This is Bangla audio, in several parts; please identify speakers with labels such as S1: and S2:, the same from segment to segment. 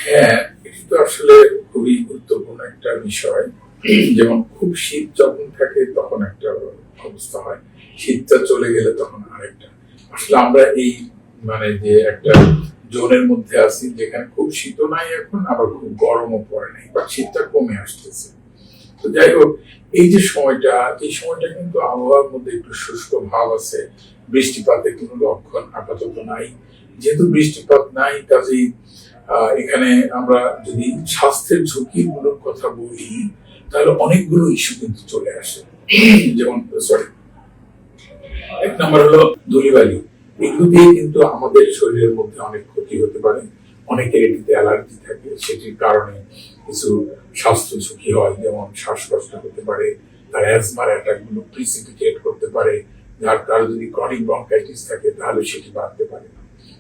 S1: হ্যাঁ, এটা তো আসলে খুবই গুরুত্বপূর্ণ একটা বিষয়। যেমন খুব শীত যখন থাকে তখন একটা অবস্থা হয়, শীতটা চলে গেলে তখন আরেকটা। আসলে আমরা এই মানে যে একটা জোনের মধ্যে আছি, যেখানে খুব শীতও নাই এখন, আবার খুব গরমও পড়ে নাই, বা শীতটা কমে আসতেছে। তো যাই হোক, এই যে সময়টা, এই সময়টা কিন্তু আবহাওয়ার মধ্যে একটু শুষ্ক ভাব আছে, বৃষ্টিপাতের কোনো লক্ষণ আপাতত নাই। যেহেতু বৃষ্টিপাত নাই, কাজেই এখানে আমরা যদি স্বাস্থ্যের ঝুঁকিগুলোর কথা বলি, তাহলে অনেকগুলো ইস্যু কিন্তু চলে আসে। যেমন সরি, এক নম্বর হলো ধূলিবালি। এগুলো দিয়ে কিন্তু আমাদের শরীরের মধ্যে অনেক ক্ষতি হতে পারে। অনেকের এটিতে অ্যালার্জি থাকে, সেটির কারণে কিছু স্বাস্থ্য ঝুঁকি হয়, যেমন শ্বাসকষ্ট হতে পারে, তার অ্যাজমার অ্যাটাক গুলো প্রিসিপিটেট করতে পারে, যার কারো যদি ক্রনিক ব্রঙ্কাইটিস থাকে তাহলে সেটি বাড়তে পারে।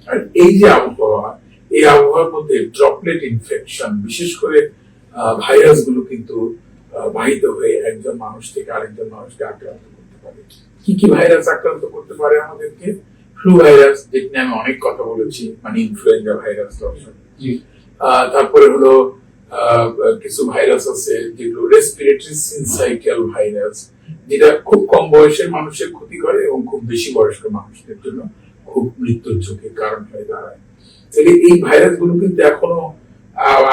S1: আর এই যে আবহাওয়া, এই আবহাওয়ার মধ্যে ড্রপলেট ইনফেকশন, বিশেষ করে ভাইরাস গুলো কিন্তু বাহিত হয়ে একজন মানুষ থেকে আরেকজন মানুষকে আক্রান্ত করতে পারে। কি কি ভাইরাস আক্রান্ত করতে পারে আমাদেরকে? ফ্লু ভাইরাস, যেটি নিয়ে আমি অনেক কথা বলেছি, মানে ইনফ্লুয়েঞ্জা ভাইরাস দর্শন। তারপরে হলো কিছু ভাইরাস আছে যেগুলো রেসপিরেটরি সিনসাইটিয়াল ভাইরাস, যেটা খুব কম বয়সের মানুষের ক্ষতি করে এবং খুব বেশি বয়স্ক মানুষদের জন্য খুব মৃত্যুর ঝুঁকির কারণ হয়ে দাঁড়ায়। এই ভাইরাস গুলো কিন্তু এখনো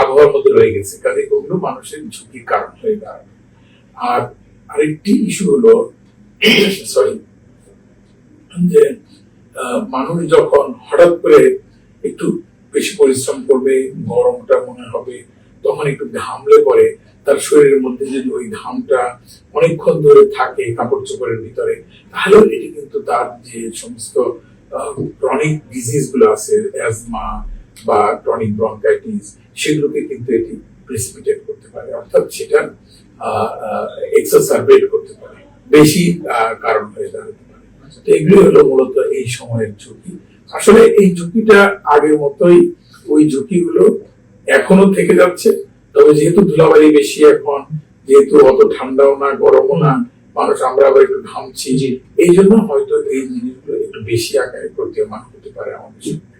S1: আবহাওয়ার মধ্যে রয়ে গেছে, কাজে ওগুলো মানুষের ঝুঁকির কারণ হয়ে দাঁড়ায়। আর আরেকটি ইস্যু হলো সরি, যে মানুষ যখন হঠাৎ করে একটু বেশি পরিশ্রম করবে, গরমটা মনে হবে, তখন একটু ঘামলে পরে তার শরীরের মধ্যে যদি ওই ঘামটা অনেকক্ষণ ধরে থাকে কাপড় চোপড়ের ভিতরে, তাহলে এটি কিন্তু তার যে সমস্ত ক্রনিক ডিজিজ গুলো আছে, অ্যাজমা বা ক্রনিক ব্রঙ্কাইটিস, সেগুলোকে কিন্তু এটি প্রেসিপিটেট করতে পারে, অর্থাৎ সেটা এক্সাসারবেট করতে পারে, বেশি কারণ হয়ে দাঁড়াতে পারে। তো এগুলি হলো মূলত এই সময়ের ঝুঁকি। আসলে এই ঝুঁকিটা আগের মতোই, ওই ঝুঁকিগুলো এখনো থেকে যাচ্ছে। তবে যেহেতু ধুলাবালি বেশি এখন, যেহেতু অত ঠান্ডাও না গরমও না, মানুষ আমরা আবার একটু ঘামছি, এই জন্য হয়তো এই জিনিসগুলো একটু বেশি আকারে প্রতীয়মান হতে পারে আমাদের।